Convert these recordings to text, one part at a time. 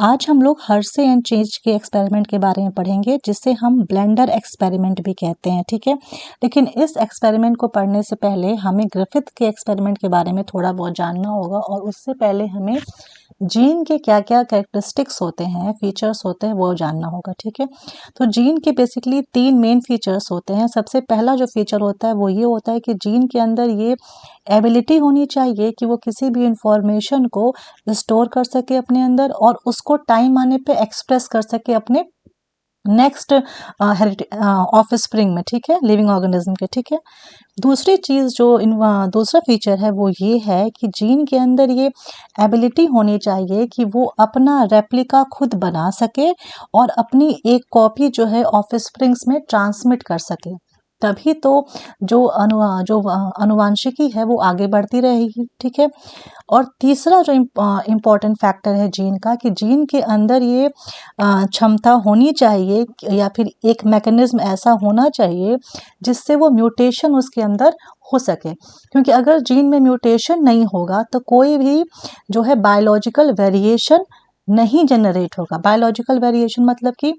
आज हम लोग हर्शे एंड चेज के एक्सपेरिमेंट के बारे में पढ़ेंगे, जिसे हम ब्लेंडर एक्सपेरिमेंट भी कहते हैं। ठीक है, लेकिन इस एक्सपेरिमेंट को पढ़ने से पहले हमें ग्रिफिथ के एक्सपेरिमेंट के बारे में थोड़ा बहुत जानना होगा, और उससे पहले हमें जीन के क्या क्या कैरेक्टरिस्टिक्स होते हैं, फीचर्स होते हैं, वो जानना होगा। ठीक है, तो जीन के बेसिकली 3 मेन फीचर्स होते हैं। सबसे पहला जो फीचर होता है वो ये होता है कि जीन के अंदर ये एबिलिटी होनी चाहिए कि वो किसी भी इंफॉर्मेशन को स्टोर कर सके अपने अंदर, और उसको टाइम आने पे एक्सप्रेस कर सके अपने नेक्स्ट ऑफ स्प्रिंग में। ठीक है, लिविंग ऑर्गेनिज्म के। ठीक है, दूसरी चीज़ जो दूसरा फीचर है वो ये है कि जीन के अंदर ये एबिलिटी होनी चाहिए कि वो अपना रेप्लिका खुद बना सके और अपनी एक कॉपी जो है ऑफ स्प्रिंग्स में ट्रांसमिट कर सके। तभी तो जो अनुवांशिकी है वो आगे बढ़ती रहेगी। ठीक है, और तीसरा जो इम्पॉर्टेंट फैक्टर है जीन का, कि जीन के अंदर ये क्षमता होनी चाहिए या फिर एक मैकेनिज्म ऐसा होना चाहिए जिससे वो म्यूटेशन उसके अंदर हो सके। क्योंकि अगर जीन में म्यूटेशन नहीं होगा तो कोई भी जो है बायोलॉजिकल वेरिएशन नहीं जनरेट होगा। बायोलॉजिकल वेरिएशन मतलब कि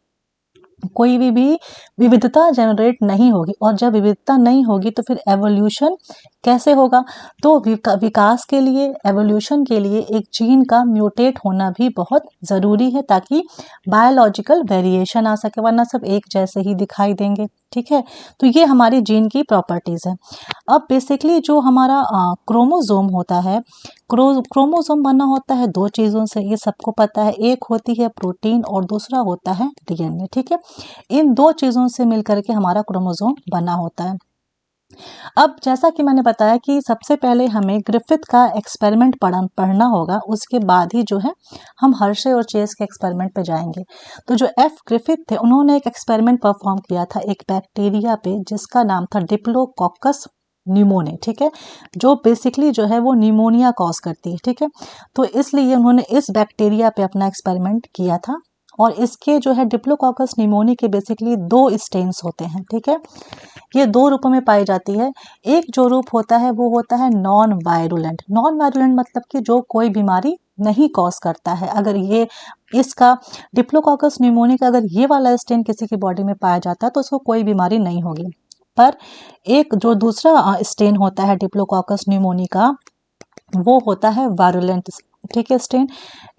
कोई भी विविधता जनरेट नहीं होगी, और जब विविधता नहीं होगी तो फिर एवोल्यूशन कैसे होगा। तो विकास के लिए, एवोल्यूशन के लिए एक जीन का म्यूटेट होना भी बहुत ज़रूरी है, ताकि बायोलॉजिकल वेरिएशन आ सके, वरना सब एक जैसे ही दिखाई देंगे। ठीक है, तो ये हमारी जीन की प्रॉपर्टीज़ है। अब बेसिकली जो हमारा क्रोमोसोम होता है, क्रोमोसोम बना होता है 2 चीज़ों से, ये सबको पता है। एक होती है प्रोटीन और दूसरा होता है डीएनए। ठीक है, इन 2 चीज़ों से मिलकर के हमारा क्रोमोसोम बना होता है। अब जैसा कि मैंने बताया कि सबसे पहले हमें ग्रिफिथ का एक्सपेरिमेंट पढ़ना होगा, उसके बाद ही जो है हम हर्शे और चेज के एक्सपेरिमेंट पे जाएंगे। तो जो एफ ग्रिफिथ थे, उन्होंने एक एक्सपेरिमेंट परफॉर्म किया था एक बैक्टीरिया पे, जिसका नाम था डिप्लोकोकस न्यूमोनिया। ठीक है, जो बेसिकली जो है वो निमोनिया कॉज करती है। ठीक है, तो इसलिए उन्होंने इस बैक्टीरिया पे अपना एक्सपेरिमेंट किया था, और इसके जो है डिप्लोकोकस निमोनिया के बेसिकली 2 स्टेन्स होते हैं। ठीक है, ये 2 रूपों में पाई जाती है। एक जो रूप होता है वो होता है नॉन वायरुलेंट। नॉन वायरुलेंट मतलब कि जो कोई बीमारी नहीं कॉज करता है। अगर ये इसका डिप्लोकोकस न्यूमोनिया का अगर ये वाला स्टेन किसी की बॉडी में पाया जाता है तो उसको कोई बीमारी नहीं होगी। पर एक जो दूसरा स्टेन होता है डिप्लोकोकस न्यूमोनिया का, वो होता है वायरुलेंट। ठीक है, स्टेन,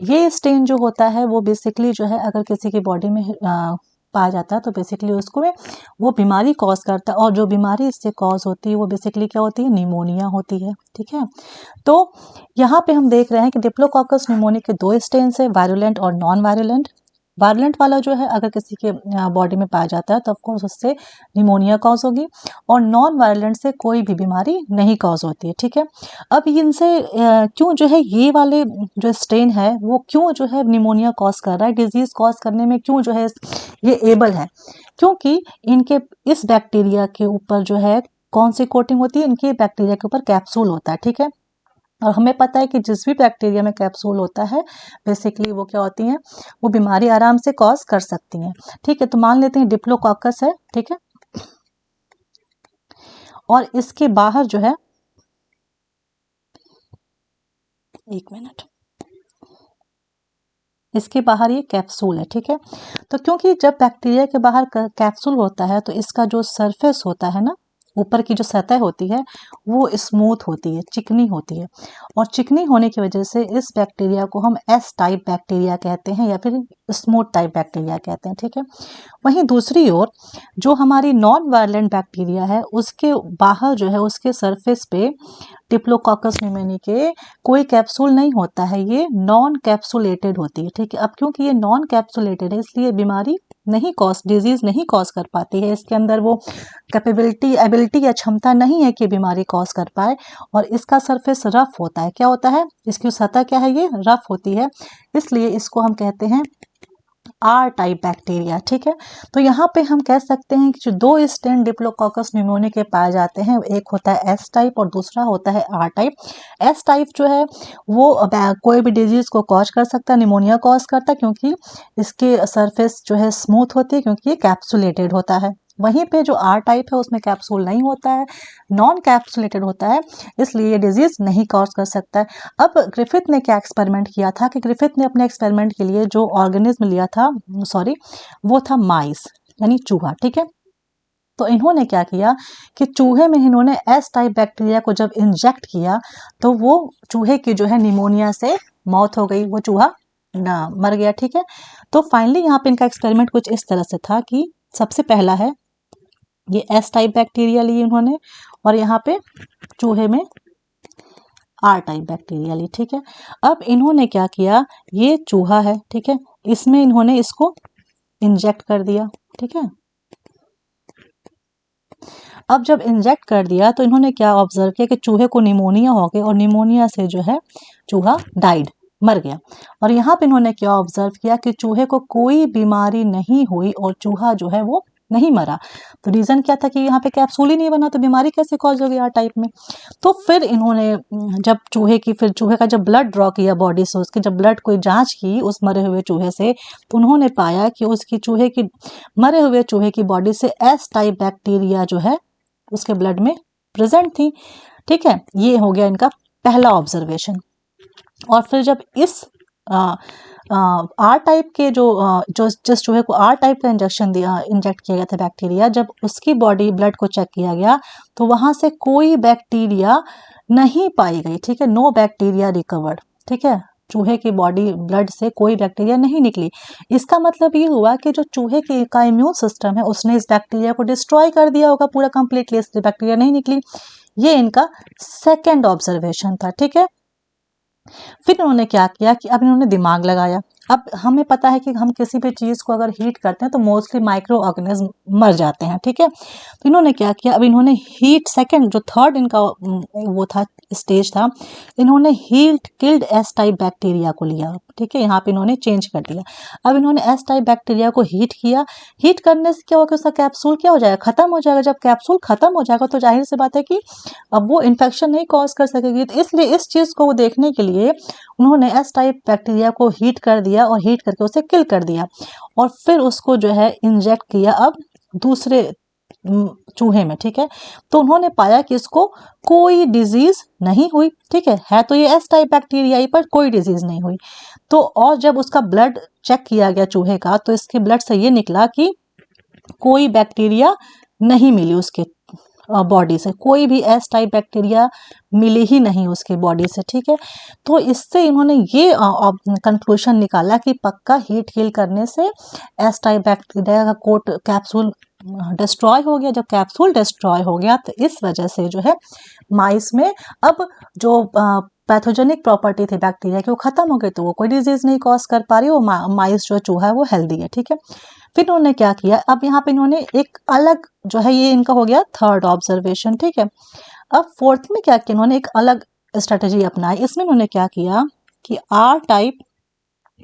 ये स्टेन जो होता है वो बेसिकली जो है अगर किसी की बॉडी में पाया जाता है तो बेसिकली उसको वो बीमारी कॉज करता है, और जो बीमारी इससे कॉज होती है वो बेसिकली क्या होती है, निमोनिया होती है। ठीक है, तो यहाँ पे हम देख रहे हैं कि डिप्लोकोकस निमोनिया के 2 स्टेन्स है, वायरुलेंट और नॉन वायरुलेंट। वायरुलेंट वाला जो है अगर किसी के बॉडी में पाया जाता है तो ऑफकोर्स उससे निमोनिया कॉज होगी, और नॉन वायरुलेंट से कोई भी बीमारी नहीं कॉज होती है। ठीक है, अब इनसे क्यों जो है ये वाले जो स्ट्रेन है वो क्यों जो है निमोनिया कॉज कर रहा है, डिजीज कॉज करने में क्यों जो है ये एबल है, क्योंकि इनके इस बैक्टीरिया के ऊपर जो है कौन सी कोटिंग होती है, इनके बैक्टीरिया के ऊपर कैप्सूल होता है। ठीक है, और हमें पता है कि जिस भी बैक्टीरिया में कैप्सूल होता है बेसिकली वो क्या होती हैं, वो बीमारी आराम से कॉज कर सकती हैं। ठीक है, तो मान लेते हैं डिप्लोकोकस है। ठीक है, और इसके बाहर जो है, एक मिनट, इसके बाहर ये कैप्सूल है। ठीक है, तो क्योंकि जब बैक्टीरिया के बाहर कैप्सूल होता है तो इसका जो सरफेस होता है ना, ऊपर की जो सतह होती है वो स्मूथ होती है, चिकनी होती है, और चिकनी होने की वजह से इस बैक्टीरिया को हम एस टाइप बैक्टीरिया कहते हैं या फिर स्मूथ टाइप बैक्टीरिया कहते हैं। ठीक है, वहीं दूसरी ओर जो हमारी नॉन वायलेंट बैक्टीरिया है उसके बाहर जो है उसके सरफेस पे डिप्लोकोकस निमोनिया के कोई कैप्सूल नहीं होता है, ये नॉन कैप्सुलेटेड होती है। ठीक है, अब क्योंकि ये नॉन कैप्सुलेटेड है इसलिए बीमारी नहीं कॉज, डिजीज नहीं कॉज कर पाती है। इसके अंदर वो कैपेबिलिटी, एबिलिटी या क्षमता नहीं है कि बीमारी कॉज कर पाए, और इसका सरफेस रफ होता है। क्या होता है, इसकी सतह क्या है, ये रफ होती है, इसलिए इसको हम कहते हैं आर टाइप बैक्टीरिया। ठीक है, तो यहाँ पे हम कह सकते हैं कि जो 2 स्टेन डिप्लोकोकस निमोनिया के पाए जाते हैं, एक होता है एस टाइप और दूसरा होता है आर टाइप। एस टाइप जो है वो कोई भी डिजीज को कॉज कर सकता है, निमोनिया कॉज करता है, क्योंकि इसके सरफेस जो है स्मूथ होती है, क्योंकि ये कैप्सुलेटेड होता है। वहीं पे जो आर टाइप है उसमें कैप्सूल नहीं होता है, नॉन कैप्सुलेटेड होता है, इसलिए ये डिजीज नहीं कॉज कर सकता है। अब ग्रिफिथ ने क्या एक्सपेरिमेंट किया था कि ग्रिफिथ ने अपने एक्सपेरिमेंट के लिए जो ऑर्गेनिज्म लिया था, सॉरी, वो था माइस यानी चूहा, ठीक है। तो इन्होंने क्या किया कि चूहे में इन्होंने एस टाइप बैक्टीरिया को जब इंजेक्ट किया तो वो चूहे की जो है निमोनिया से मौत हो गई, वो चूहा ना मर गया, ठीक है। तो फाइनली यहाँ पे इनका एक्सपेरिमेंट कुछ इस तरह से था कि सबसे पहला है ये एस टाइप बैक्टीरिया ली इन्होंने और यहाँ पे चूहे में आर टाइप बैक्टीरिया ली, ठीक है। अब इन्होंने क्या किया, ये चूहा है, ठीक है, इसमें इन्होंने इसको इंजेक्ट कर दिया, ठीक है। अब जब इंजेक्ट कर दिया तो इन्होंने क्या ऑब्जर्व किया कि चूहे को निमोनिया हो गया और निमोनिया से जो है चूहा डाइड, मर गया। और यहाँ पे इन्होंने क्या ऑब्जर्व किया कि चूहे को कोई बीमारी नहीं हुई और चूहा जो है वो नहीं मरा। तो रीजन क्या था कि यहाँ पे कैप्सूल ही नहीं बना, तो बीमारी कैसे कॉज हो गई आर टाइप में। तो फिर इन्होंने जब चूहे का जब ब्लड ड्रॉ किया बॉडी से, उसकी जब ब्लड कोई जांच की उस मरे हुए चूहे से, तो उन्होंने पाया कि मरे हुए चूहे की बॉडी से एस टाइप बैक्टीरिया जो है उसके ब्लड में प्रेजेंट थी, ठीक है। ये हो गया इनका पहला ऑब्जर्वेशन। और फिर जब इस आर टाइप के जिस चूहे को आर टाइप का इंजेक्ट किया गया था बैक्टीरिया, जब उसकी बॉडी ब्लड को चेक किया गया तो वहां से कोई बैक्टीरिया नहीं पाई गई, ठीक है, नो बैक्टीरिया रिकवर्ड, ठीक है। चूहे की बॉडी ब्लड से कोई बैक्टीरिया नहीं निकली। इसका मतलब ये हुआ कि जो चूहे का इम्यून सिस्टम है उसने इस बैक्टीरिया को डिस्ट्रॉय कर दिया होगा पूरा कंप्लीटली, इसलिए बैक्टीरिया नहीं निकली। ये इनका सेकेंड ऑब्जर्वेशन था, ठीक है। फिर उन्होंने क्या किया कि अब इन्होंने दिमाग लगाया। अब हमें पता है कि हम किसी भी चीज़ को अगर हीट करते हैं तो मोस्टली माइक्रो ऑर्गेनिज्म मर जाते हैं, ठीक है। तो इन्होंने क्या किया, अब इन्होंने हीट सेकंड जो थर्ड इनका वो था स्टेज था, इन्होंने heat killed S type bacteria को लिया, ठीक है। यहाँ पे इन्होंने चेंज कर दिया। अब इन्होंने एस टाइप बैक्टीरिया को हीट किया। हीट करने से क्या होगा, उसका कैप्सूल क्या हो जाएगा, खत्म हो जाएगा। जब कैप्सूल खत्म हो जाएगा तो जाहिर सी बात है कि अब वो इन्फेक्शन नहीं कॉज कर सकेगी। तो इसलिए इस चीज़ को वो देखने के लिए उन्होंने एस टाइप बैक्टीरिया को हीट कर दिया और हीट करके उसे किल कर दिया और फिर उसको जो है इंजेक्ट किया अब दूसरे चूहे में, ठीक है। तो उन्होंने पाया कि इसको कोई डिजीज नहीं हुई, ठीक है तो ये एस टाइप बैक्टीरिया ही, पर कोई डिजीज नहीं हुई। तो और जब उसका ब्लड चेक किया गया चूहे का तो इसके ब्लड से ये निकला कि कोई बैक्टीरिया नहीं मिली उसके बॉडी से, कोई भी एस टाइप बैक्टीरिया मिले ही नहीं उसके बॉडी से, ठीक है। तो इससे इन्होंने ये कंक्लूजन निकाला कि पक्का हीट किल करने से एस टाइप बैक्टीरिया का कोट कैप्सूल डिस्ट्रॉय हो गया। जब कैप्सूल डिस्ट्रॉय हो गया तो इस वजह से जो है माइस में अब जो पैथोजेनिक प्रॉपर्टी थी बैक्टीरिया की वो खत्म हो गई, तो वो कोई डिजीज नहीं कॉज कर पा रही, वो माइस जो चूहा है वो हेल्दी है, ठीक है। फिर उन्होंने क्या किया, अब यहाँ पे इन्होंने एक अलग जो है, ये इनका हो गया थर्ड ऑब्जर्वेशन, ठीक है। अब फोर्थ में क्या किया, इन्होंने एक अलग स्ट्रेटेजी अपनाई। इसमें इन्होंने क्या किया कि आर टाइप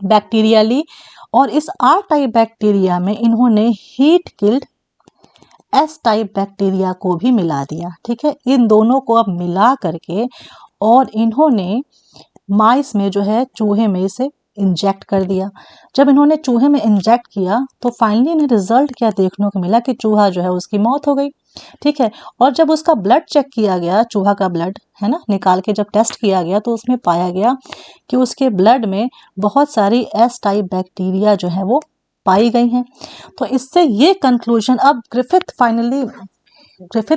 बैक्टीरिया ली और इस आर टाइप बैक्टीरिया में इन्होंने heat killed S type bacteria को भी मिला दिया, ठीक है। इन दोनों को अब मिला करके और इन्होंने माइस में जो है चूहे में इसे इंजेक्ट कर दिया। जब इन्होंने चूहे में इंजेक्ट किया तो फाइनली इन्हें रिजल्ट क्या देखने को मिला कि चूहा जो है उसकी मौत हो गई, ठीक है। और जब उसका ब्लड चेक किया गया, चूहा का ब्लड है ना, निकाल के जब टेस्ट किया गया तो उसमें पाया गया कि उसके ब्लड में बहुत सारी एस टाइप बैक्टीरिया जो है वो पाई गई हैं। तो इससे ये कंक्लूजन, अब ग्रिफिथ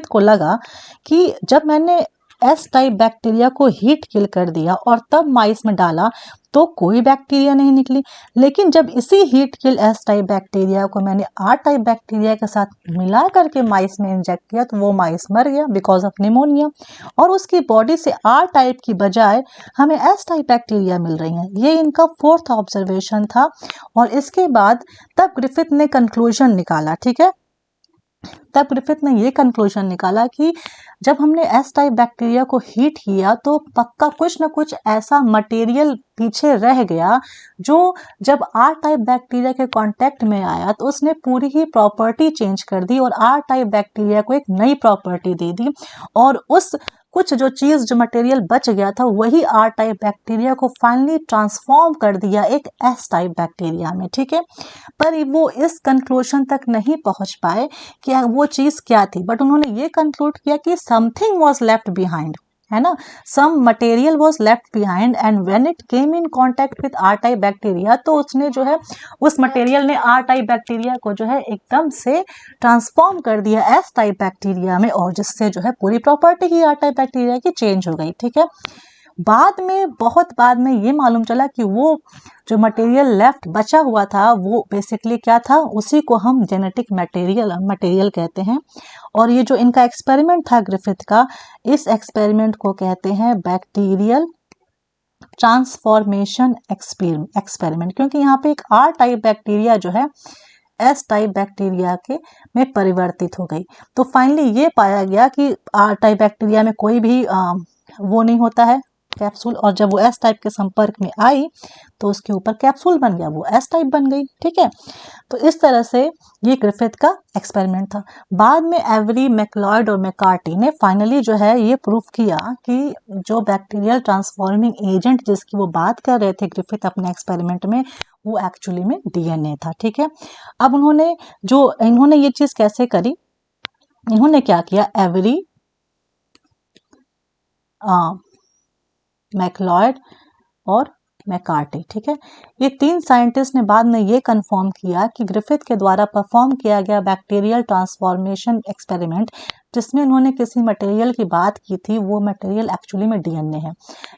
को लगा कि जब मैंने एस टाइप बैक्टीरिया को हीट किल कर दिया और तब माइस में डाला तो कोई बैक्टीरिया नहीं निकली, लेकिन जब इसी heat kill S type bacteria को मैंने आर टाइप बैक्टीरिया के साथ मिला करके माइस में इंजेक्ट किया तो वो माइस मर गया बिकॉज ऑफ निमोनिया और उसकी बॉडी से आर टाइप की बजाय हमें एस टाइप बैक्टीरिया मिल रही हैं। ये इनका फोर्थ ऑब्जर्वेशन था और इसके बाद तब ग्रिफिथ ने कंक्लूजन निकाला, ठीक है। तब ग्रिफिथ ने ये कंक्लूजन निकाला कि जब हमने एस टाइप बैक्टीरिया को हीट किया तो पक्का कुछ ना कुछ ऐसा मटेरियल पीछे रह गया जो जब आर टाइप बैक्टीरिया के कांटेक्ट में आया तो उसने पूरी ही प्रॉपर्टी चेंज कर दी और आर टाइप बैक्टीरिया को एक नई प्रॉपर्टी दे दी और उस कुछ जो चीज जो मटेरियल बच गया था वही आर टाइप बैक्टीरिया को फाइनली ट्रांसफॉर्म कर दिया एक एस टाइप बैक्टीरिया में, ठीक है। पर वो इस कंक्लूजन तक नहीं पहुंच पाए कि वो चीज क्या थी, बट उन्होंने ये कंक्लूड किया कि समथिंग वाज लेफ्ट बिहाइंड, है ना, some material was left behind and when it came in contact with R type bacteria, तो उसने जो है उस मटेरियल ने आर टाइप बैक्टीरिया को जो है एकदम से ट्रांसफॉर्म कर दिया एस टाइप बैक्टीरिया में, और जिससे जो है पूरी प्रॉपर्टी ही आर टाइप बैक्टीरिया की चेंज हो गई, ठीक है। बाद में, बहुत बाद में ये मालूम चला कि वो जो मटेरियल लेफ्ट बचा हुआ था वो बेसिकली क्या था, उसी को हम जेनेटिक मटेरियल कहते हैं। और ये जो इनका एक्सपेरिमेंट था ग्रिफिथ का, इस एक्सपेरिमेंट को कहते हैं बैक्टीरियल ट्रांसफॉर्मेशन एक्सपेरिमेंट, क्योंकि यहाँ पे एक आर टाइप बैक्टीरिया जो है एस टाइप बैक्टीरिया के में परिवर्तित हो गई। तो फाइनली ये पाया गया कि आर टाइप बैक्टीरिया में कोई भी वो नहीं होता है कैप्सूल, और जब वो एस टाइप के संपर्क में आई तो उसके ऊपर कैप्सूल बन गया, वो एस टाइप बन गई, ठीक है। तो इस तरह से ये ग्रिफिथ का एक्सपेरिमेंट था। बाद में एवरी, मैक्लॉयड और मैकार्टी ने फाइनली जो है ये प्रूफ किया कि जो बैक्टीरियल ट्रांसफॉर्मिंग एजेंट जिसकी वो बात कर रहे थे ग्रिफिथ अपने एक्सपेरिमेंट में, वो एक्चुअली में डीएनए था, ठीक है। अब इन्होंने ये चीज कैसे करी, इन्होंने क्या किया, एवरी, मैक्लॉयड और मैकार्टी, ठीक है, ये तीन साइंटिस्ट ने बाद में ये कंफर्म किया कि ग्रिफिथ के द्वारा परफॉर्म किया गया बैक्टीरियल ट्रांसफॉर्मेशन एक्सपेरिमेंट जिसमें उन्होंने किसी मटेरियल की बात की थी, वो मटेरियल एक्चुअली में डीएनए है।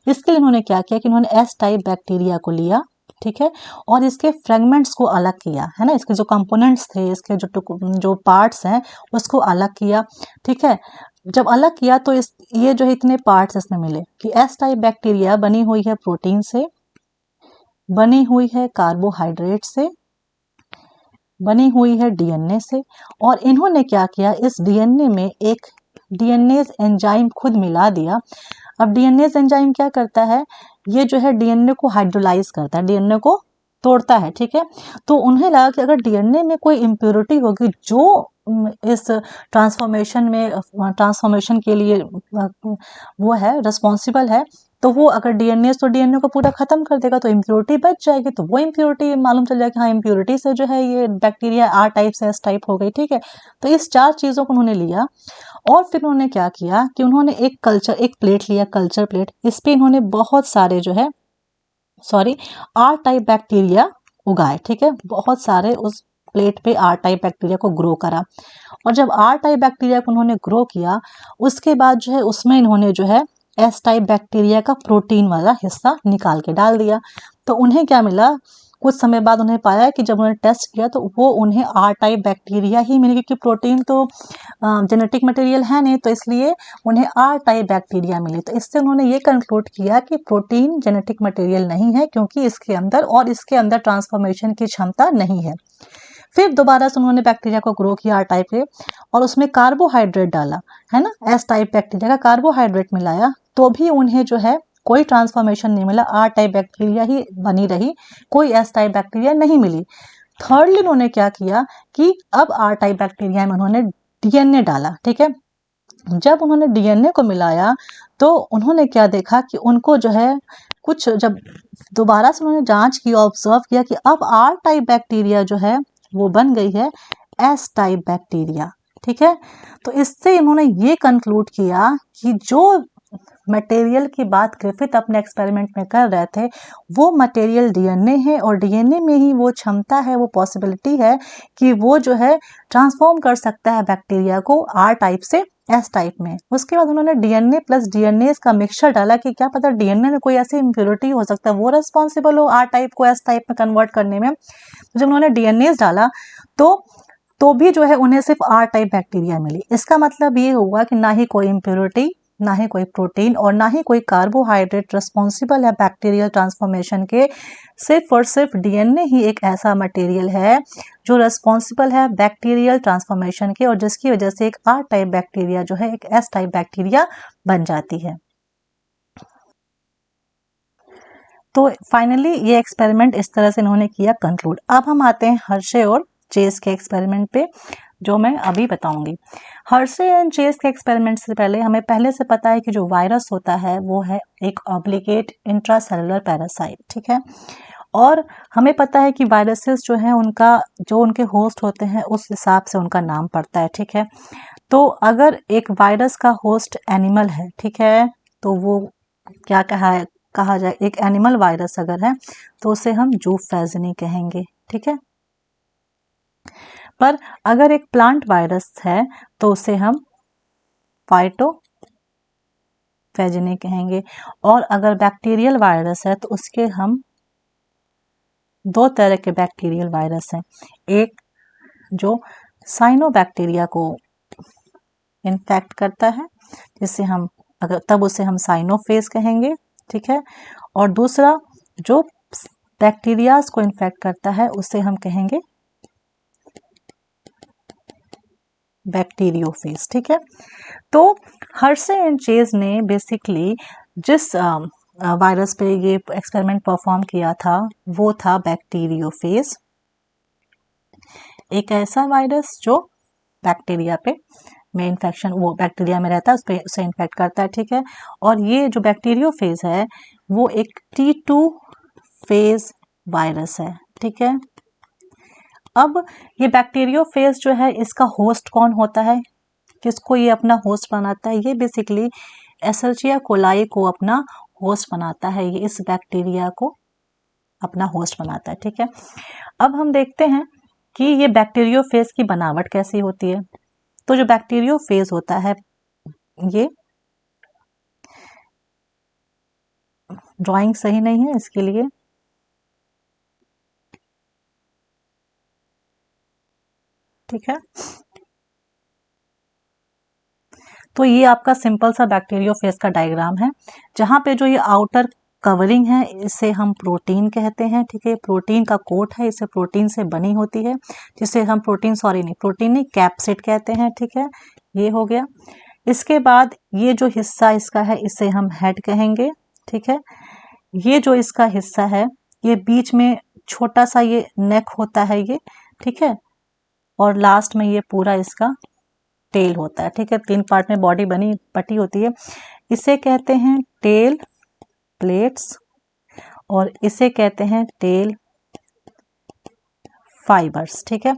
इसके लिए उन्होंने क्या किया कि उन्होंने एस टाइप बैक्टीरिया को लिया, ठीक है, और इसके फ्रेगमेंट्स को अलग किया, है ना, इसके जो कंपोनेंट्स थे, इसके जो पार्ट्स हैं उसको अलग किया, ठीक है। जब अलग किया तो ये जो इतने पार्ट्स इसमें मिले कि एस टाइप बैक्टीरिया बनी हुई है प्रोटीन से, बनी हुई है कार्बोहाइड्रेट से, बनी हुई है डीएनए से, और इन्होंने क्या किया, इस डीएनए में एक डीएनए एंजाइम खुद मिला दिया। अब डीएनए एंजाइम क्या करता है, ये जो है डीएनए को हाइड्रोलाइज करता है, डीएनए को तोड़ता है, ठीक है। तो उन्हें लगा कि अगर डीएनए में कोई इम्प्योरिटी होगी जो इस ट्रांसफॉर्मेशन के लिए वो है रिस्पॉन्सिबल है, तो वो अगर डीएनए को पूरा खत्म कर देगा तो इम्प्योरिटी बच जाएगी, तो वो इम्प्योरिटी मालूम चल जाएगा, हाँ इम्प्योरिटी से जो है ये बैक्टीरिया आर टाइप से एस टाइप हो गई, ठीक है। तो इस चार चीज़ों को उन्होंने लिया और फिर उन्होंने क्या किया कि उन्होंने एक प्लेट लिया, कल्चर प्लेट, इस पे इन्होंने बहुत सारे जो है आर टाइप बैक्टीरिया उगाए, ठीक है, बहुत सारे उस प्लेट पे आर टाइप बैक्टीरिया को ग्रो करा। और जब आर टाइप बैक्टीरिया को उन्होंने ग्रो किया उसके बाद जो है उसमें इन्होंने जो है एस टाइप बैक्टीरिया का प्रोटीन वाला हिस्सा निकाल के डाल दिया। तो उन्हें क्या मिला, कुछ समय बाद उन्हें पाया कि जब उन्होंने टेस्ट किया तो वो उन्हें आर टाइप बैक्टीरिया ही मिली, क्योंकि प्रोटीन तो जेनेटिक मटेरियल है नहीं, तो इसलिए उन्हें आर टाइप बैक्टीरिया मिली। तो इससे उन्होंने ये कंक्लूड किया कि प्रोटीन जेनेटिक मटेरियल नहीं है, क्योंकि इसके अंदर ट्रांसफॉर्मेशन की क्षमता नहीं है। फिर दोबारा से उन्होंने बैक्टीरिया को ग्रो किया आर टाइप के, और उसमें कार्बोहाइड्रेट डाला, है ना, एस टाइप बैक्टीरिया का कार्बोहाइड्रेट मिलाया, तो भी उन्हें जो है कोई ट्रांसफॉर्मेशन नहीं मिला, आर टाइप बैक्टीरिया ही बनी रही, कोई एस टाइप बैक्टीरिया नहीं मिली। थर्डली उन्होंने क्या किया कि अब आर टाइप बैक्टीरिया में उन्होंने डीएनए डाला, ठीक है। जब उन्होंने डीएनए को मिलाया तो उन्होंने क्या देखा कि उनको जो है कुछ, जब दोबारा से उन्होंने जांच की, ऑब्जर्व किया कि अब आर टाइप बैक्टीरिया जो है वो बन गई है एस टाइप बैक्टीरिया, ठीक है। तो इससे इन्होंने ये कंक्लूड किया कि जो मटेरियल की बात ग्रिफिथ अपने एक्सपेरिमेंट में कर रहे थे वो मटेरियल डीएनए है, और डीएनए में ही वो क्षमता है, वो पॉसिबिलिटी है कि वो जो है ट्रांसफॉर्म कर सकता है बैक्टीरिया को आर टाइप से एस टाइप में। उसके बाद उन्होंने डीएनए प्लस डीएनए का मिक्सचर डाला कि क्या पता डीएनए में कोई ऐसी इम्प्योरिटी हो सकता है वो रिस्पॉन्सिबल हो आर टाइप को एस टाइप में कन्वर्ट करने में। तो जब उन्होंने डीएनए डाला तो भी जो है उन्हें सिर्फ आर टाइप बैक्टीरिया मिली। इसका मतलब ये हुआ कि ना ही कोई इम्प्योरिटी, ना ही कोई प्रोटीन और ना ही कोई कार्बोहाइड्रेट रिस्पॉन्सिबल है बैक्टीरियल ट्रांसफॉर्मेशन के। सिर्फ और सिर्फ डीएनए ही एक ऐसा मटेरियल है जो रिस्पॉन्सिबल है बैक्टीरियल ट्रांसफॉर्मेशन के, और जिसकी वजह से एक आर टाइप बैक्टीरिया जो है एक एस टाइप बैक्टीरिया बन जाती है। तो फाइनली ये एक्सपेरिमेंट इस तरह से इन्होंने किया कंक्लूड। अब हम आते हैं हर्शे और चेस के एक्सपेरिमेंट पे। जो मैं अभी बताऊंगी। हर्शे एंड चेस के एक्सपेरिमेंट से पहले हमें पहले से पता है कि जो वायरस होता है वो है एक ऑब्लिगेट इंट्रासेलुलर पैरासाइट, ठीक है। और हमें पता है कि वायरसेस जो हैं उनका जो उनके होस्ट होते हैं उस हिसाब से उनका नाम पड़ता है, ठीक है। तो अगर एक वायरस का होस्ट एनिमल है, ठीक है, तो वो क्या कहा जाए, एक एनिमल वायरस अगर है तो उसे हम जूफेजिनी कहेंगे, ठीक है। पर अगर एक प्लांट वायरस है तो उसे हम फाइटोफेजिनी कहेंगे। और अगर बैक्टीरियल वायरस है तो उसके हम दो तरह के बैक्टीरियल वायरस हैं, एक जो साइनोबैक्टीरिया को इन्फेक्ट करता है जिससे हम तब उसे हम साइनोफेज कहेंगे, ठीक है। और दूसरा जो बैक्टीरियाज को इन्फेक्ट करता है उसे हम कहेंगे बैक्टीरियोफेज, ठीक है। तो हर्शे एंड चेज ने बेसिकली जिस वायरस पे ये एक्सपेरिमेंट परफॉर्म किया था वो था बैक्टीरियोफेज, एक ऐसा वायरस जो बैक्टीरिया पे में इन्फेक्शन, वो बैक्टीरिया में रहता है उसे इन्फेक्ट करता है, ठीक है। और ये जो बैक्टीरियोफेज है वो एक T2 फेज वायरस है, ठीक है। अब ये बैक्टीरियोफेज जो है इसका होस्ट कौन होता है, किसको ये अपना होस्ट बनाता है, ये बेसिकली एसर्जिया कोलाई को अपना होस्ट बनाता है, ये इस बैक्टीरिया को अपना होस्ट बनाता है, ठीक है। अब हम देखते हैं कि ये बैक्टीरियोफेज की बनावट कैसी होती है। तो जो बैक्टीरियोफेज होता है, ये ड्राइंग सही नहीं है इसके लिए, ठीक है। तो ये आपका सिंपल सा बैक्टीरियोफेज का डायग्राम है, जहाँ पे जो ये आउटर कवरिंग है इसे हम प्रोटीन कहते हैं, ठीक है। प्रोटीन का कोट है, इसे प्रोटीन से बनी होती है, जिसे हम प्रोटीन नहीं कैप्सिड कहते हैं, ठीक है। ये हो गया। इसके बाद ये जो हिस्सा इसका है इसे हम हेड कहेंगे, ठीक है। ये जो इसका हिस्सा है ये बीच में छोटा सा ये नेक होता है ये, ठीक है। और लास्ट में ये पूरा इसका टेल होता है, ठीक है। 3 पार्ट में बॉडी बटी होती है, इसे कहते हैं टेल प्लेट्स और इसे कहते हैं टेल फाइबर्स, ठीक है।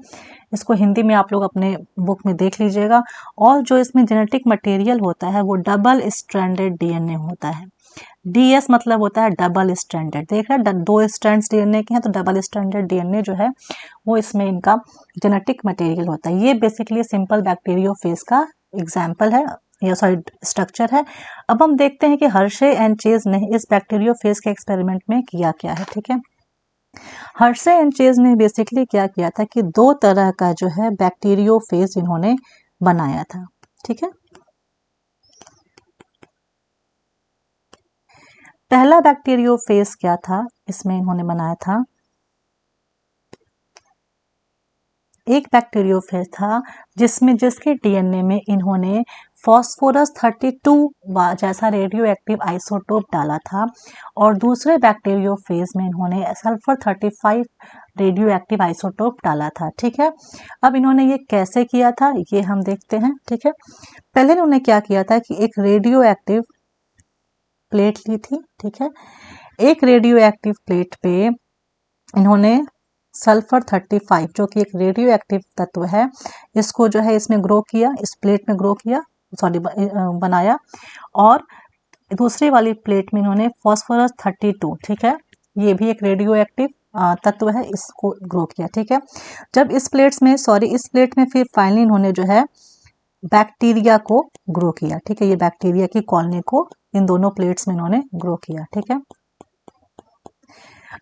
इसको हिंदी में आप लोग अपने बुक में देख लीजिएगा। और जो इसमें जेनेटिक मटेरियल होता है वो डबल स्ट्रैंडेड डीएनए होता है। डीएस मतलब होता है डबल स्ट्रैंडेड, देख रहे हैं 2 स्ट्रैंड्स डीएनए के हैं, तो डबल स्ट्रैंडेड डीएनए जो है वो इसमें इनका जेनेटिक मटेरियल होता है। ये बेसिकली सिंपल बैक्टीरियोफेज का एग्जाम्पल है, या सॉरी स्ट्रक्चर है। अब हम देखते हैं कि हर्शे एंड चेज ने इस बैक्टीरियोफेज के एक्सपेरिमेंट में किया क्या है, ठीक है। हर्शे एंड चेज ने बेसिकली क्या किया था कि 2 तरह का जो है बैक्टीरियोफेज इन्होंने बनाया था, ठीक है। पहला बैक्टीरियोफेज क्या था, इसमें इन्होंने बनाया था, एक बैक्टीरियोफेज था जिसमें जिसके डीएनए में इन्होंने फास्फोरस 32 जैसा रेडियो एक्टिव आइसोटोप डाला था। और दूसरे बैक्टीरियोफेज में इन्होंने सल्फर 35 रेडियो एक्टिव आइसोटोप डाला था, ठीक है। अब इन्होंने ये कैसे किया था ये हम देखते हैं, ठीक है। पहले इन्होंने क्या किया था कि एक रेडियो एक्टिव प्लेट ली थी, ठीक है। एक रेडियो एक्टिव प्लेट पे इन्होंने सल्फर 35 जो कि एक रेडियो एक्टिव तत्व है, इसको जो है इसमें ग्रो किया, इस प्लेट में ग्रो किया, सॉरी बनाया। और दूसरी वाली प्लेट में इन्होंने फास्फोरस 32, ठीक है, ये भी एक रेडियो एक्टिव तत्व है, इसको ग्रो किया, ठीक है। जब इस प्लेट में फिर फाइनली इन्होंने जो है बैक्टीरिया को ग्रो किया, ठीक है। ये बैक्टीरिया की कॉलोनी को इन दोनों प्लेट्स में इन्होंने ग्रो किया, ठीक है।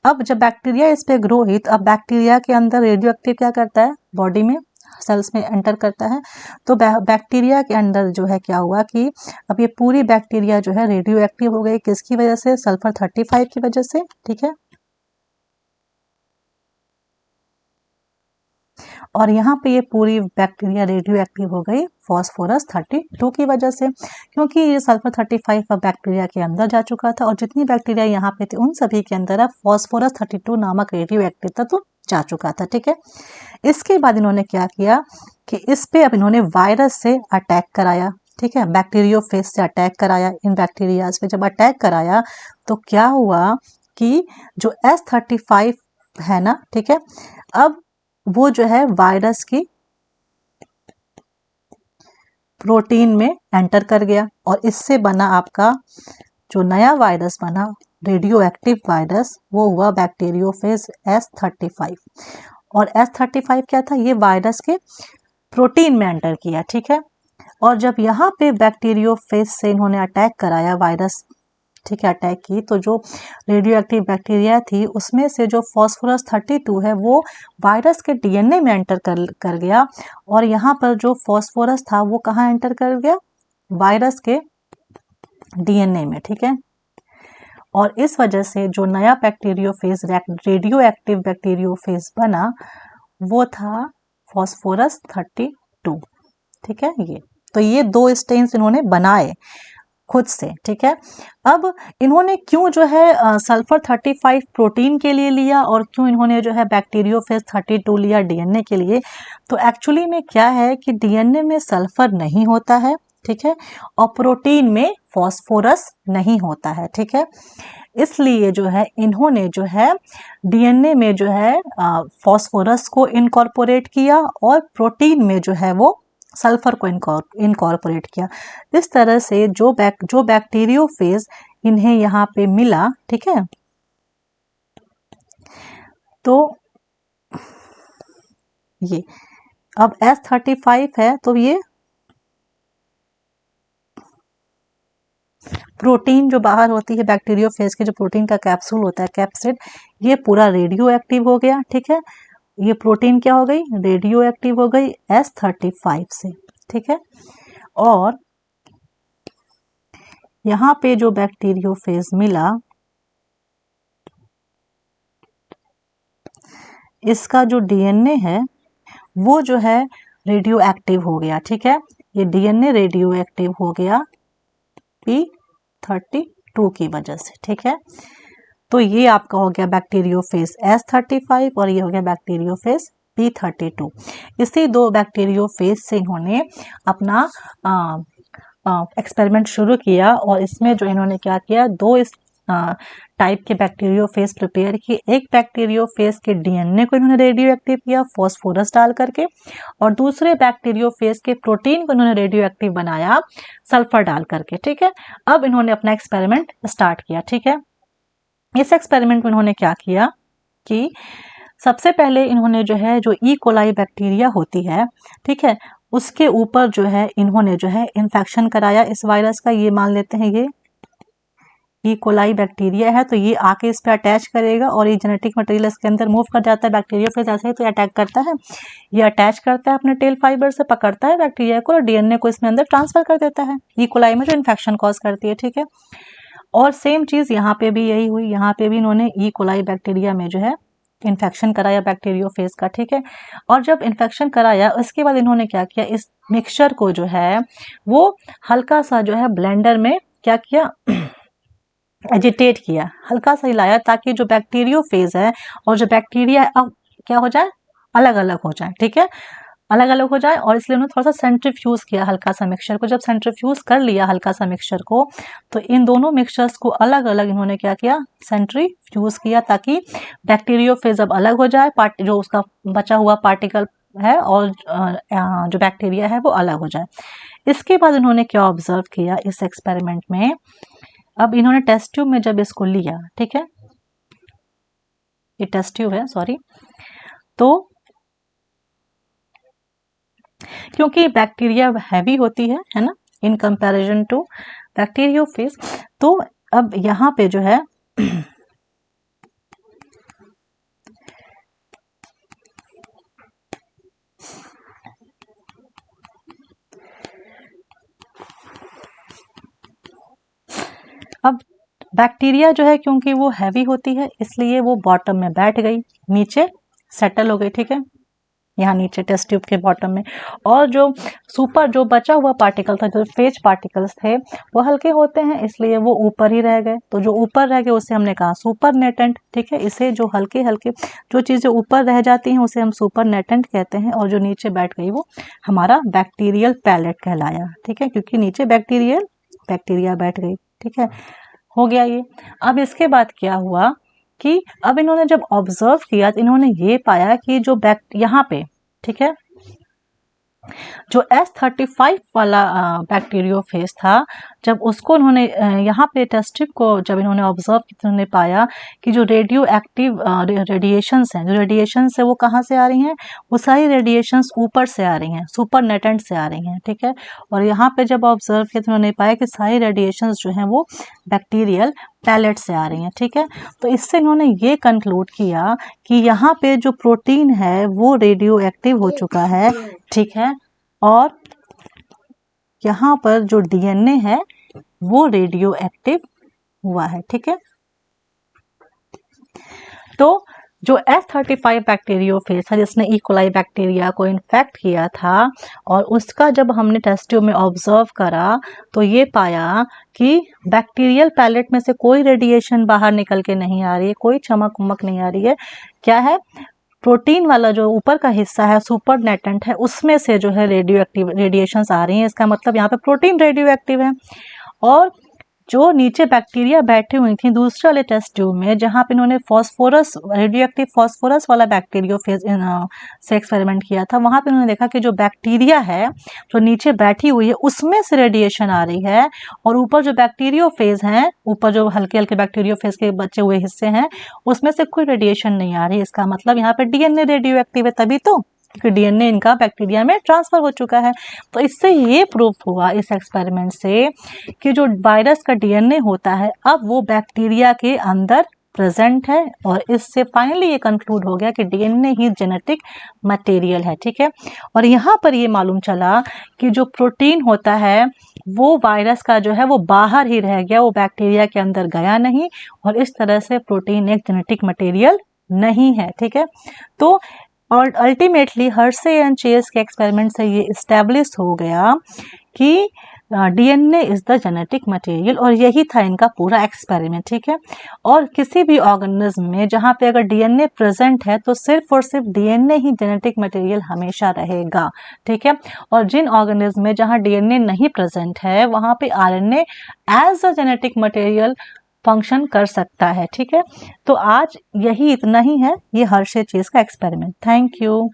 अब जब बैक्टीरिया इस पे ग्रो हुई तो अब बैक्टीरिया के अंदर रेडियो एक्टिव क्या करता है, बॉडी में सेल्स में एंटर करता है। तो बैक्टीरिया के अंदर जो है क्या हुआ कि अब ये पूरी बैक्टीरिया जो है रेडियो एक्टिव हो गई, किसकी वजह से, सल्फर 35 की वजह से, ठीक है। और यहाँ पे ये पूरी बैक्टीरिया रेडियो एक्टिव हो गई फास्फोरस 32 की वजह से, क्योंकि ये सल्फर 35 अब बैक्टीरिया के अंदर जा चुका था और जितनी बैक्टीरिया यहाँ पे थे उन सभी के अंदर अब फास्फोरस 32 नामक रेडियो एक्टिव तत्व जा चुका था, ठीक है। इसके बाद इन्होंने क्या किया कि इस पे अब इन्होंने वायरस से अटैक कराया, ठीक है, बैक्टीरियोफेज से अटैक कराया। इन बैक्टीरियाज पे जब अटैक कराया तो क्या हुआ कि जो S35 है ना, ठीक है, अब वो जो है वायरस की प्रोटीन में एंटर कर गया और इससे बना आपका जो नया वायरस बना रेडियो एक्टिव वायरस, वो हुआ बैक्टीरियोफेज S35। और S35 क्या था, ये वायरस के प्रोटीन में एंटर किया, ठीक है। और जब यहाँ पे बैक्टीरियोफेज से इन्होंने अटैक कराया वायरस, ठीक है, अटैक की, तो जो रेडियो एक्टिव बैक्टीरिया थी उसमें से जो फॉस्फोरस 32 है वो वायरस के डीएनए में एंटर कर गया। और यहाँ पर जो फॉस्फोरस था वो कहाँ एंटर कर गया, वायरस के डीएनए में, ठीक है। और इस वजह से जो नया बैक्टीरियोफेज रेडियो एक्टिव बैक्टीरियोफेज बना वो था फॉस्फोरस 32, ठीक है। ये तो ये 2 स्टेन्स इन्होंने बनाए खुद से, ठीक है। अब इन्होंने क्यों जो है सल्फर 35 प्रोटीन के लिए लिया और क्यों इन्होंने जो है बैक्टीरियोफेज 32 लिया डीएनए के लिए, तो एक्चुअली में क्या है कि डीएनए में सल्फर नहीं होता है, ठीक है, और प्रोटीन में फॉस्फोरस नहीं होता है, ठीक है। इसलिए जो है इन्होंने जो है डीएनए में जो है फॉस्फोरस को इनकॉर्पोरेट किया और प्रोटीन में जो है वो सल्फर को इनकॉर्पोरेट किया। इस तरह से जो बैक्टीरियोफेज इन्हें यहाँ पे मिला, ठीक है, तो ये अब S35 है तो ये प्रोटीन जो बाहर होती है बैक्टीरियोफेज के, जो प्रोटीन का कैप्सूल होता है कैप्सिड, ये पूरा रेडियो एक्टिव हो गया, ठीक है। ये प्रोटीन क्या हो गई, रेडियो एक्टिव हो गई S35 से, ठीक है। और यहाँ पे जो बैक्टीरियोफेज मिला इसका जो डीएनए है वो जो है रेडियो एक्टिव हो गया, ठीक है। ये डीएनए रेडियो एक्टिव हो गया P32 की वजह से, ठीक है। तो ये आपका हो गया बैक्टीरियोफेज S35 और ये हो गया बैक्टीरियोफेज P32। इसी 2 बैक्टीरियोफेज से इन्होंने अपना एक्सपेरिमेंट शुरू किया और इसमें जो इन्होंने क्या किया, 2 इस टाइप के बैक्टीरियोफेज प्रिपेयर किए। एक बैक्टीरियोफेज के डीएनए को इन्होंने रेडियो एक्टिव किया फॉस्फोरस डाल करके, और दूसरे बैक्टीरियोफेज के प्रोटीन को इन्होंने रेडियो एक्टिव बनाया सल्फर डाल करके, ठीक है। अब इन्होंने अपना एक्सपेरिमेंट स्टार्ट किया, ठीक है। इस एक्सपेरिमेंट में इन्होंने क्या किया कि सबसे पहले इन्होंने जो है जो ई कोलाई बैक्टीरिया होती है, ठीक है, उसके ऊपर जो है इन्होंने जो है इन्फेक्शन कराया इस वायरस का। ये मान लेते हैं ये ई कोलाई बैक्टीरिया है, तो ये आके इस पे अटैच करेगा और ये जेनेटिक मटेरियल इसके अंदर मूव कर जाता है बैक्टीरिया, फिर ऐसे ही तो अटैक करता है, ये अटैच करता है अपने टेल फाइबर से, पकड़ता है बैक्टीरिया को और डीएनए को इसमें अंदर ट्रांसफर कर देता है, ई कोलाई में जो इन्फेक्शन कॉज करती है, ठीक है। और सेम चीज यहाँ पे भी यही हुई, यहाँ पे भी इन्होंने ई कोलाई बैक्टीरिया में जो है इन्फेक्शन कराया बैक्टीरियोफेज का, ठीक है। और जब इन्फेक्शन कराया उसके बाद इन्होंने क्या किया, इस मिक्सचर को जो है वो हल्का सा जो है ब्लेंडर में क्या किया एजिटेट किया, हल्का सा हिलाया ताकि जो बैक्टीरियोफेज है और जो बैक्टीरिया अब क्या हो जाए, अलग अलग हो जाए, ठीक है, अलग अलग हो जाए। और इसलिए उन्होंने थोड़ा सा सेंट्रीफ्यूज किया हल्का सा मिक्सचर को। जब सेंट्रीफ्यूज कर लिया हल्का सा मिक्सचर को, तो इन दोनों मिक्सचर्स को अलग अलग इन्होंने क्या किया, सेंट्रीफ्यूज किया ताकि बैक्टीरियोफेज अब अलग हो जाए, जो उसका बचा हुआ पार्टिकल है और जो बैक्टीरिया है वो अलग हो जाए। इसके बाद इन्होंने क्या ऑब्जर्व किया इस एक्सपेरिमेंट में, अब इन्होंने टेस्ट ट्यूब में जब इसको लिया, ठीक है, ये टेस्ट ट्यूब है सॉरी, तो क्योंकि बैक्टीरिया हैवी होती है ना, इन कंपैरिजन टू बैक्टीरियोफेज, तो अब यहाँ पे जो है अब बैक्टीरिया जो है क्योंकि वो हैवी होती है इसलिए वो बॉटम में बैठ गई, नीचे सेटल हो गई, ठीक है। यहाँ नीचे टेस्ट ट्यूब के बॉटम में, और जो जो बचा हुआ पार्टिकल था, जो फेज पार्टिकल्स थे वो हल्के होते हैं इसलिए वो ऊपर ही रह गए। तो जो ऊपर रह गए उसे हमने कहा सुपर नेटेंट, ठीक है। इसे जो हल्के हल्के जो चीज़ें ऊपर रह जाती हैं उसे हम सुपर नेटेंट कहते हैं, और जो नीचे बैठ गई वो हमारा बैक्टीरियल पैलेट कहलाया, ठीक है, क्योंकि नीचे बैक्टीरिया बैठ गई, ठीक है। हो गया ये। अब इसके बाद क्या हुआ कि अब इन्होंने जब ऑब्जर्व किया तो इन्होंने ये पाया कि जो यहाँ पे, ठीक है, जो S35 वाला बैक्टीरियोफेज था, जब उसको उन्होंने यहाँ पे टेस्ट ट्यूब को जब इन्होंने ऑब्जर्व किया तो उन्होंने पाया कि जो रेडियो एक्टिव रेडिएशंस हैं, जो रेडिएशंस है वो कहाँ से आ रही हैं, वो सारी रेडिएशंस ऊपर से आ रही हैं, सुपर नेटेंट से आ रही हैं, ठीक है। और यहाँ पे जब ऑब्जर्व किया तो उन्होंने पाया कि सारी रेडिएशंस जो हैं वो बैक्टीरियल पैलेट से आ रही हैं, ठीक है। तो इससे इन्होंने ये कंक्लूड किया कि यहाँ पे जो प्रोटीन है वो रेडियो एक्टिव हो चुका है, ठीक है, और यहाँ पर जो डीएनए है वो रेडियो एक्टिव हुआ है, ठीक है। तो जो S35 बैक्टीरियोफेज था जिसने ई कोलाई बैक्टीरिया को इन्फेक्ट किया था, और उसका जब हमने टेस्ट ट्यूब में ऑब्जर्व करा तो ये पाया कि बैक्टीरियल पैलेट में से कोई रेडिएशन बाहर निकल के नहीं आ रही है, कोई चमक उमक नहीं आ रही है। क्या है, प्रोटीन वाला जो ऊपर का हिस्सा है सुपर नेटेंट है, उसमें से जो है रेडियो एक्टिव रेडिएशंस आ रही हैं। इसका मतलब यहाँ पे प्रोटीन रेडियो एक्टिव है। और जो नीचे बैक्टीरिया बैठी हुई थी दूसरे वाले टेस्ट ट्यूब में, जहाँ पे इन्होंने फॉस्फोरस रेडियो एक्टिव फॉस्फोरस वाला बैक्टीरियोफेज से एक्सपेरिमेंट किया था, वहाँ पे उन्होंने देखा कि जो बैक्टीरिया है जो नीचे बैठी हुई है उसमें से रेडिएशन आ रही है, और ऊपर जो बैक्टीरियोफेज हैं, ऊपर जो हल्के हल्के बैक्टीरियोफेज के बचे हुए हिस्से हैं उसमें से कोई रेडिएशन नहीं आ रही। इसका मतलब यहाँ पे डीएनए रेडियो एक्टिव है, तभी तो, क्योंकि डीएनए इनका बैक्टीरिया में ट्रांसफर हो चुका है। तो इससे ये प्रूफ हुआ इस एक्सपेरिमेंट से कि जो वायरस का डीएनए होता है अब वो बैक्टीरिया के अंदर प्रेजेंट है, और इससे फाइनली ये कंक्लूड हो गया कि डीएनए ही जेनेटिक मटेरियल है, ठीक है। और यहाँ पर ये मालूम चला कि जो प्रोटीन होता है वो वायरस का जो है वो बाहर ही रह गया, वो बैक्टीरिया के अंदर गया नहीं, और इस तरह से प्रोटीन एक जेनेटिक मटेरियल नहीं है, ठीक है। तो और अल्टीमेटली हर्शे एंड चेस के एक्सपेरिमेंट से ये इस्टेब्लिश हो गया कि DNA is the genetic material, और यही था इनका पूरा एक्सपेरिमेंट, ठीक है। और किसी भी ऑर्गेनिज्म में जहाँ पे अगर डीएनए प्रेजेंट है तो सिर्फ और सिर्फ डीएनए ही जेनेटिक मटेरियल हमेशा रहेगा, ठीक है। और जिन ऑर्गेनिज्म में जहाँ डीएनए नहीं प्रेजेंट है वहाँ पे RNA as a genetic material function कर सकता है, ठीक है। तो आज यही इतना ही है ये हर्शे चेस का एक्सपेरिमेंट। Thank you.